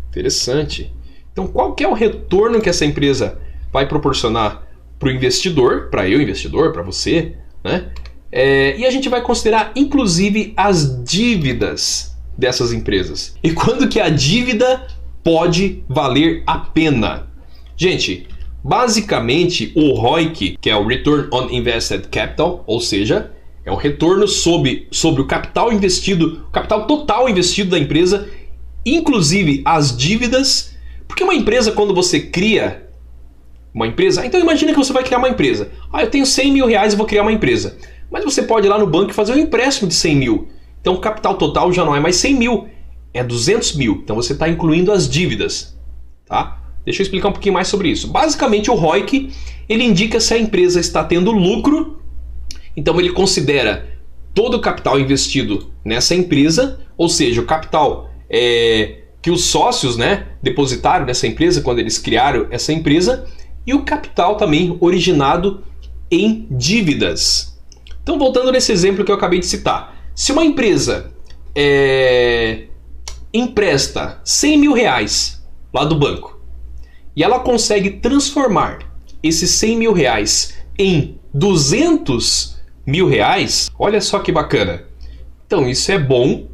Interessante. Então qual que é o retorno que essa empresa vai proporcionar para o investidor, para eu investidor, para você, né? E a gente vai considerar inclusive as dívidas dessas empresas. E quando que a dívida pode valer a pena? Gente, basicamente o ROIC, que é o Return on Invested Capital, ou seja, é o retorno sobre o capital investido, o capital total investido da empresa, inclusive as dívidas. Porque uma empresa, quando você cria uma empresa, então imagina que você vai criar uma empresa. Eu tenho 100 mil reais e vou criar uma empresa. Mas você pode ir lá no banco e fazer um empréstimo de 100 mil. Então o capital total já não é mais 100 mil, é 200 mil. Então você está incluindo as dívidas, tá? Deixa eu explicar um pouquinho mais sobre isso. Basicamente o ROIC, ele indica se a empresa está tendo lucro. Então ele considera todo o capital investido nessa empresa, ou seja, o capital que os sócios, né, depositaram nessa empresa quando eles criaram essa empresa, e o capital também originado em dívidas. Então, voltando nesse exemplo que eu acabei de citar, se uma empresa empresta 100 mil reais lá do banco, e ela consegue transformar esses 100 mil reais em 200 mil reais, olha só que bacana. Então isso é bom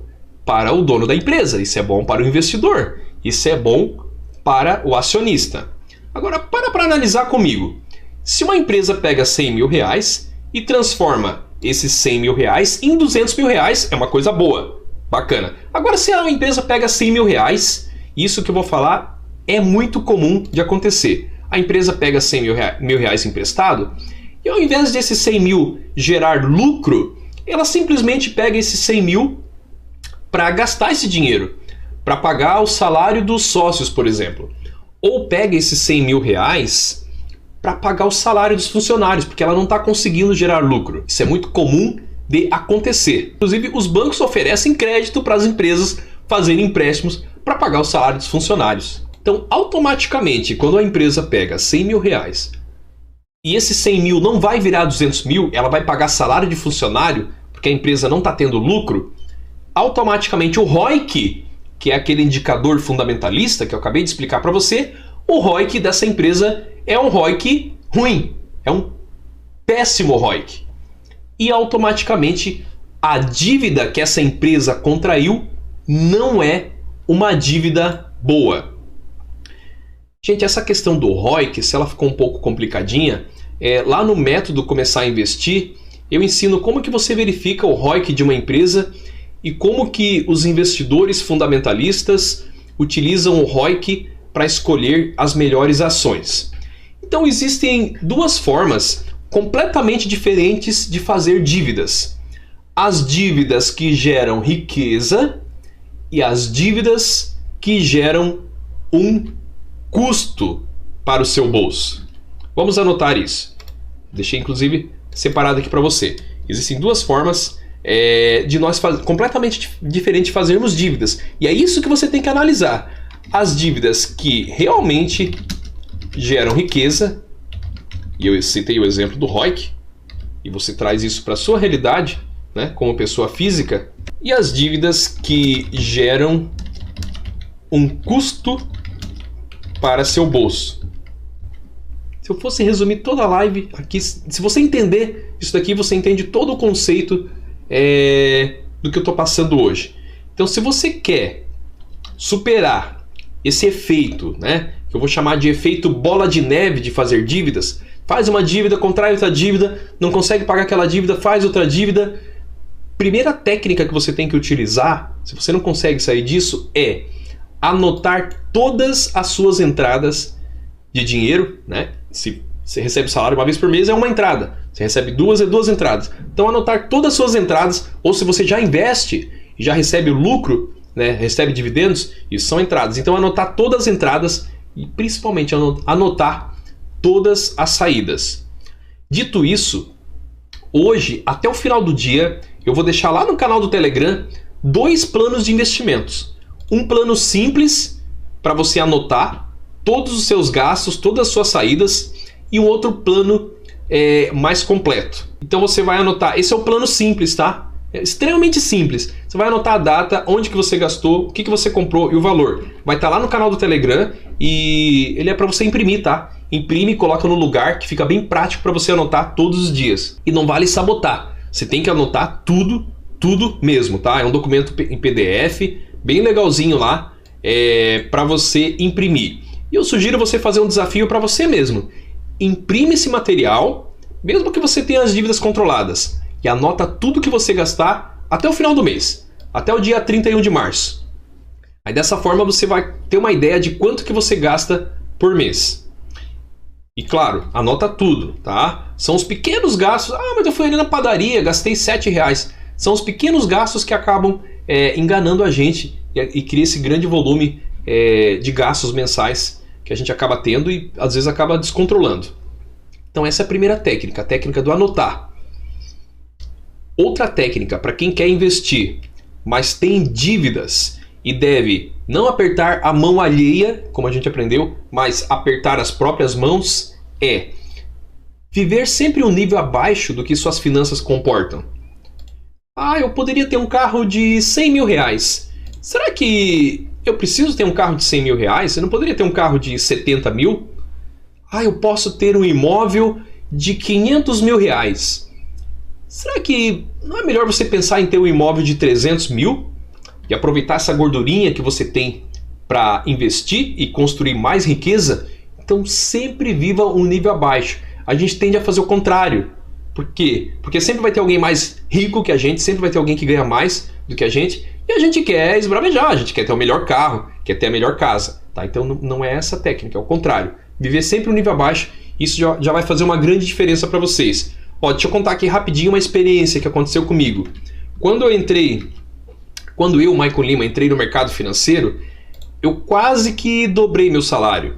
para o dono da empresa, isso é bom para o investidor, isso é bom para o acionista. Agora para analisar comigo. Se uma empresa pega 100 mil reais e transforma esses 100 mil reais em 200 mil reais, é uma coisa boa, bacana. Agora se a empresa pega 100 mil reais, isso que eu vou falar é muito comum de acontecer. A empresa pega 100 mil reais emprestado e ao invés desses 100 mil gerar lucro, ela simplesmente pega esses 100 mil para gastar esse dinheiro, para pagar o salário dos sócios, por exemplo. Ou pega esses 100 mil reais para pagar o salário dos funcionários, porque ela não está conseguindo gerar lucro. Isso é muito comum de acontecer. Inclusive, os bancos oferecem crédito para as empresas fazerem empréstimos para pagar o salário dos funcionários. Então, automaticamente, quando a empresa pega 100 mil reais e esse 100 mil não vai virar 200 mil, ela vai pagar salário de funcionário, porque a empresa não está tendo lucro, automaticamente o ROIC, que é aquele indicador fundamentalista que eu acabei de explicar para você, o ROIC dessa empresa é um ROIC ruim, é um péssimo ROIC. E automaticamente a dívida que essa empresa contraiu não é uma dívida boa. Gente, essa questão do ROIC, se ela ficou um pouco complicadinha, lá no método Começar a Investir, eu ensino como que você verifica o ROIC de uma empresa e como que os investidores fundamentalistas utilizam o ROIC para escolher as melhores ações. Então existem duas formas completamente diferentes de fazer dívidas. As dívidas que geram riqueza e as dívidas que geram um custo para o seu bolso. Vamos anotar isso. Deixei inclusive separado aqui para você. Existem duas formas de nós completamente diferente de fazermos dívidas. E é isso que você tem que analisar. As dívidas que realmente geram riqueza, e eu citei o exemplo do ROIC, e você traz isso para a sua realidade, né, como pessoa física, e as dívidas que geram um custo para seu bolso. Se eu fosse resumir toda a live aqui, se você entender isso daqui, você entende todo o conceito do que eu estou passando hoje. Então, se você quer superar esse efeito, né, que eu vou chamar de efeito bola de neve de fazer dívidas, faz uma dívida, contrai outra dívida, não consegue pagar aquela dívida, faz outra dívida. Primeira técnica que você tem que utilizar, se você não consegue sair disso, é anotar todas as suas entradas de dinheiro, né? Se você recebe salário uma vez por mês, é uma entrada. Você recebe duas, é duas entradas. Então anotar todas as suas entradas, ou se você já investe e já recebe o lucro, né, recebe dividendos, isso são entradas. Então anotar todas as entradas e principalmente anotar todas as saídas. Dito isso, hoje, até o final do dia, eu vou deixar lá no canal do Telegram 2 planos de investimentos. Um plano simples para você anotar todos os seus gastos, todas as suas saídas, e um outro plano mais completo. Então você vai anotar, esse é o plano simples, tá? É extremamente simples. Você vai anotar a data, onde que você gastou, o que você comprou e o valor. Vai estar lá no canal do Telegram e ele é para você imprimir, tá? Imprime e coloca no lugar que fica bem prático para você anotar todos os dias. E não vale sabotar. Você tem que anotar tudo mesmo, tá? É um documento em PDF, bem legalzinho lá, para você imprimir. E eu sugiro você fazer um desafio para você mesmo. Imprime esse material, mesmo que você tenha as dívidas controladas, e anota tudo que você gastar até o final do mês, até o dia 31 de março. Aí dessa forma você vai ter uma ideia de quanto que você gasta por mês. E claro, anota tudo, tá? São os pequenos gastos. Ah, mas eu fui ali na padaria, gastei R$7. São os pequenos gastos que acabam enganando a gente e cria esse grande volume de gastos mensais que a gente acaba tendo e às vezes acaba descontrolando. Então essa é a primeira técnica, a técnica do anotar. Outra técnica para quem quer investir, mas tem dívidas e deve não apertar a mão alheia, como a gente aprendeu, mas apertar as próprias mãos, é viver sempre um nível abaixo do que suas finanças comportam. Ah, eu poderia ter um carro de R$100 mil. Será que eu preciso ter um carro de 100 mil reais? Eu não poderia ter um carro de 70 mil? Eu posso ter um imóvel de 500 mil reais. Será que não é melhor você pensar em ter um imóvel de 300 mil e aproveitar essa gordurinha que você tem para investir e construir mais riqueza? Então sempre viva um nível abaixo. A gente tende a fazer o contrário. Por quê? Porque sempre vai ter alguém mais rico que a gente, sempre vai ter alguém que ganha mais do que a gente, e a gente quer esbravejar, a gente quer ter o melhor carro, quer ter a melhor casa. Tá? Então não é essa a técnica, é o contrário. Viver sempre um nível abaixo, isso já vai fazer uma grande diferença para vocês. Deixa eu contar aqui rapidinho uma experiência que aconteceu comigo. Quando eu, Michael Lima, entrei no mercado financeiro, eu quase que dobrei meu salário.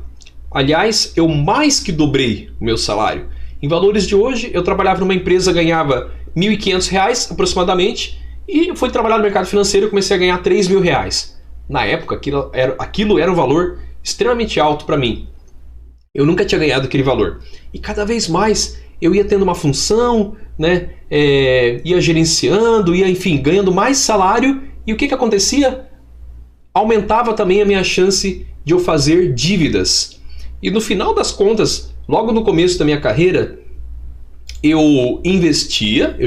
Aliás, eu mais que dobrei o meu salário. Em valores de hoje, eu trabalhava numa empresa, ganhava R$ 1.500 aproximadamente, e eu fui trabalhar no mercado financeiro e comecei a ganhar R$ 3.000. Na época, aquilo era um valor extremamente alto para mim. Eu nunca tinha ganhado aquele valor. E cada vez mais eu ia tendo uma função, né? Ia gerenciando, enfim, ganhando mais salário. E o que acontecia? Aumentava também a minha chance de eu fazer dívidas. E no final das contas, logo no começo da minha carreira, eu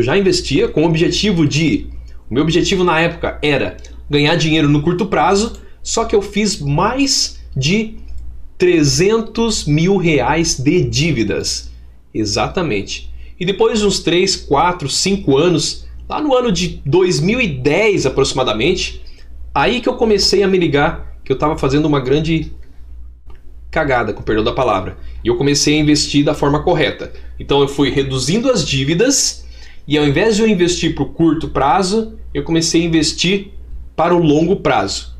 já investia com o objetivo o meu objetivo na época era ganhar dinheiro no curto prazo, só que eu fiz mais de 300 mil reais de dívidas. Exatamente. E depois de uns 3, 4, 5 anos, lá no ano de 2010 aproximadamente, aí que eu comecei a me ligar que eu estava fazendo uma grande cagada, com perdão da palavra. E eu comecei a investir da forma correta. Então eu fui reduzindo as dívidas e ao invés de eu investir para o curto prazo, eu comecei a investir para o longo prazo.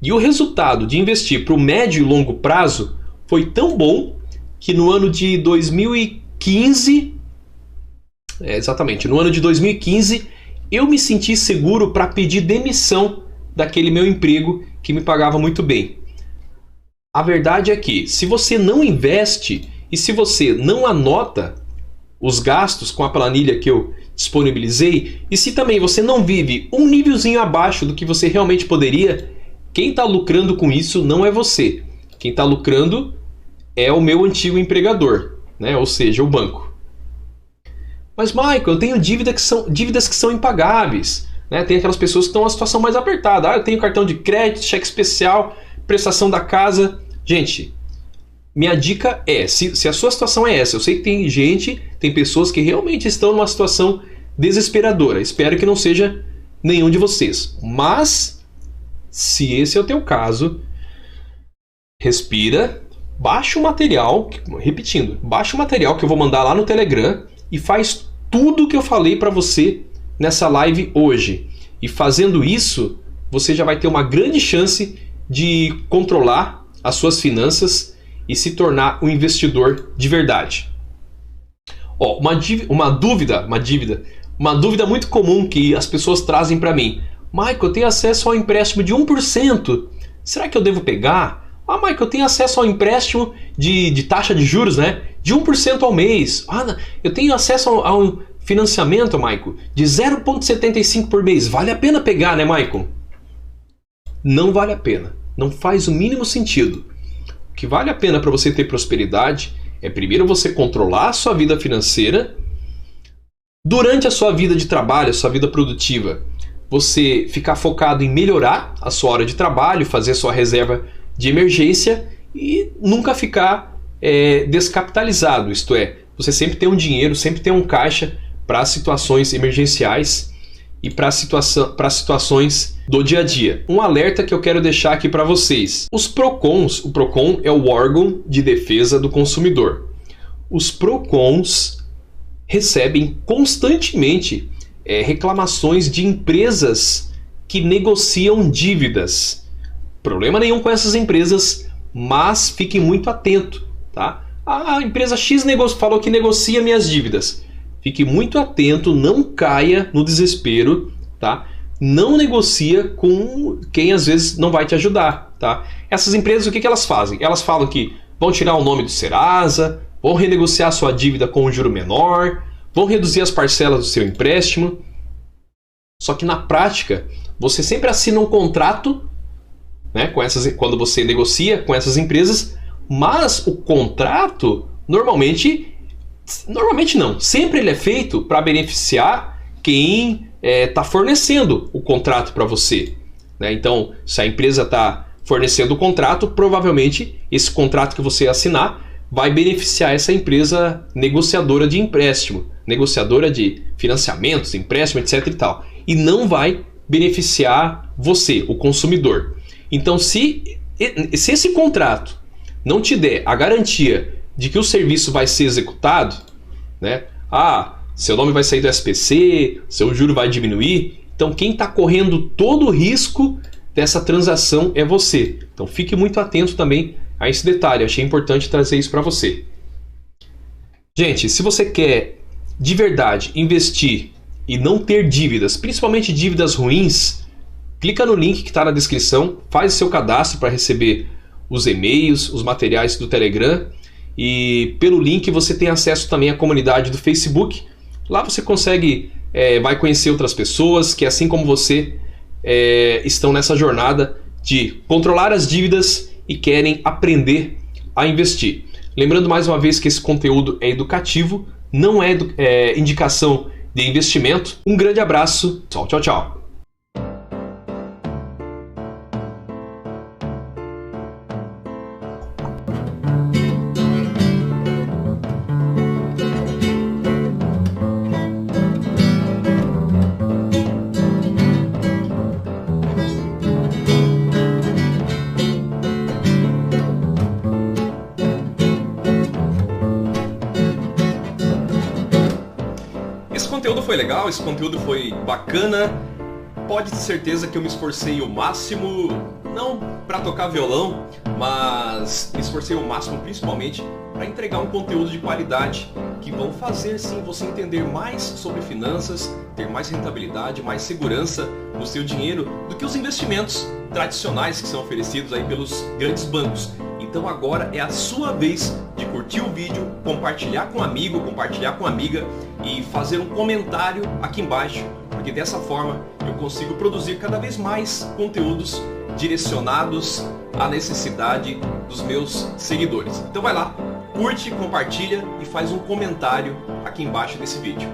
E o resultado de investir para o médio e longo prazo foi tão bom que no ano de 2015, no ano de 2015, eu me senti seguro para pedir demissão daquele meu emprego que me pagava muito bem. A verdade é que se você não investe e se você não anota os gastos com a planilha que eu disponibilizei, e se também você não vive um nívelzinho abaixo do que você realmente poderia, quem está lucrando com isso não é você. Quem está lucrando é o meu antigo empregador, né? Ou seja, o banco. Mas, Michael, eu tenho dívidas que são impagáveis. Né? Tem aquelas pessoas que estão numa situação mais apertada. Eu tenho cartão de crédito, cheque especial, prestação da casa. Gente, minha dica é, se a sua situação é essa, eu sei que tem pessoas que realmente estão numa situação desesperadora. Espero que não seja nenhum de vocês. Mas, se esse é o teu caso, respira, baixa o material, baixa o material que eu vou mandar lá no Telegram e faz tudo o que eu falei para você nessa live hoje. E fazendo isso, você já vai ter uma grande chance de controlar as suas finanças e se tornar um investidor de verdade. Uma dúvida muito comum que as pessoas trazem para mim. Michael, eu tenho acesso ao empréstimo de 1%. Será que eu devo pegar? Michael, eu tenho acesso ao empréstimo de taxa de juros, né? De 1% ao mês. Eu tenho acesso ao financiamento, Michael, de 0,75 por mês. Vale a pena pegar, né, Michael? Não vale a pena. Não faz o mínimo sentido. O que vale a pena para você ter prosperidade é primeiro você controlar a sua vida financeira. Durante a sua vida de trabalho, a sua vida produtiva, você ficar focado em melhorar a sua hora de trabalho, fazer a sua reserva de emergência e nunca ficar descapitalizado. Isto é, você sempre ter um dinheiro, sempre ter um caixa para situações emergenciais e para situações do dia a dia. Um alerta que eu quero deixar aqui para vocês. O PROCON é o órgão de defesa do consumidor. Os PROCONs recebem constantemente reclamações de empresas que negociam dívidas. Problema nenhum com essas empresas, mas fiquem muito atento, tá? A empresa X falou que negocia minhas dívidas. Fique muito atento, não caia no desespero, tá? Não negocia com quem às vezes não vai te ajudar, tá? Essas empresas, o que elas fazem? Elas falam que vão tirar o nome do Serasa, vão renegociar a sua dívida com um juro menor, vão reduzir as parcelas do seu empréstimo. Só que na prática, você sempre assina um contrato né, quando você negocia com essas empresas, mas o contrato normalmente não, sempre ele é feito para beneficiar quem está fornecendo o contrato para você, né? Então, se a empresa está fornecendo o contrato, provavelmente esse contrato que você assinar vai beneficiar essa empresa negociadora de empréstimo, negociadora de financiamentos, empréstimo, etc. e tal, e não vai beneficiar você, o consumidor. Então, se esse contrato não te der a garantia de que o serviço vai ser executado, né? Seu nome vai sair do SPC, seu juro vai diminuir. Então quem está correndo todo o risco dessa transação é você. Então fique muito atento também a esse detalhe. Achei importante trazer isso para você. Gente, se você quer de verdade investir e não ter dívidas, principalmente dívidas ruins, clica no link que está na descrição, faz seu cadastro para receber os e-mails, os materiais do Telegram, e pelo link você tem acesso também à comunidade do Facebook. Lá você vai conhecer outras pessoas que, assim como você, estão nessa jornada de controlar as dívidas e querem aprender a investir. Lembrando mais uma vez que esse conteúdo é educativo, não é indicação de investimento. Um grande abraço, tchau, tchau, tchau. Esse conteúdo foi legal, esse conteúdo foi bacana. Pode ter certeza que eu me esforcei o máximo, não para tocar violão, mas me esforcei o máximo principalmente para entregar um conteúdo de qualidade que vão fazer sim você entender mais sobre finanças, ter mais rentabilidade, mais segurança no seu dinheiro do que os investimentos tradicionais que são oferecidos aí pelos grandes bancos. Então agora é a sua vez de curtir o vídeo, compartilhar com um amigo, compartilhar com uma amiga e fazer um comentário aqui embaixo, porque dessa forma eu consigo produzir cada vez mais conteúdos direcionados à necessidade dos meus seguidores. Então vai lá, curte, compartilha e faz um comentário aqui embaixo desse vídeo.